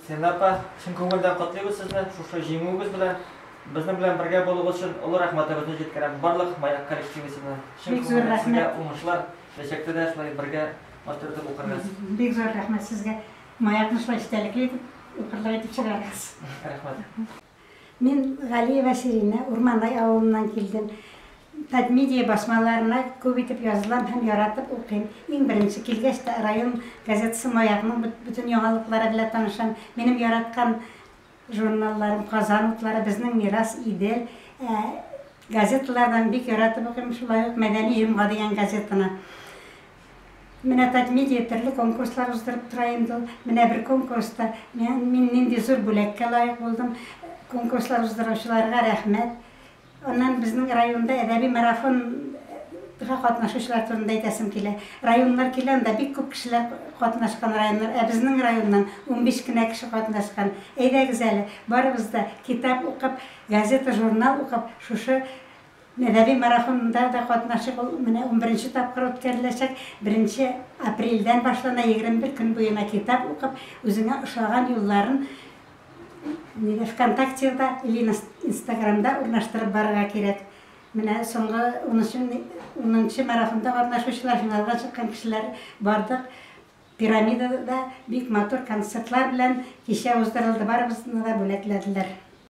Sen apa, шын көңелдән котлыйбыз сезне, шушы җиңүегез белән. Безнең белән бергә булуыгыз өчен олы рәхмәтебезне җиткерәм. Барлык Маяк коллективысына. Шын көңелдән уңышлар, киләчәктә дә шулай бергә матурлык укырбыз. Бик зур рәхмәт сезгә. Маякны шулай истәлекле итеп укырлык итеп чыгарыгыз. Рәхмәт. Мен Галиева Сирина, Урмандай авылыннан килдем. Тадмидия басмаларына күп итеп язылам һәм яратып укыйм. Иң беренче килгәч тә район газетасы Маякның бөтен яңалыклары белән танышам. Минем яраткан журналларым Казан утлары, безнең Мирас, Идел, газеталардан бик яратып укыйм. Шулай ук Мәдәни җомга дигән газетаны. Менә Тадмидия төрле конкурслар уздырып тора инде. Менә бер конкурста мин нинди зур бүләккә лаек булдым. Конкурслар уздыручыларга рәхмәт. Ondan bizning rayonda әдәби марафон катнашучылар турында әйтәсем килә. Районнар килгәндә бик күп кешеләр катнашкан районнар, безнең районнан 15 кенә кеше катнашкан. Әйдәгез әле, барыбыз да китап укып, газета, журнал укып, шушы әдәби марафонда да катнашып, менә 11нче тапкыр үткәреләчәк. 1 апрельдән башлана 21 көн буена китап укып, үзеңә ошаган юлларын ВКонтактеда или Инстаграмда урнаштырып барырга кирәк. Менә соңгы 10нчы марафонда катнашучылар, финалга чыккан кешеләр бардык. Пирамидада бик матур концертлар белән кичә уздырылды, барыбызны да бүләкләделәр.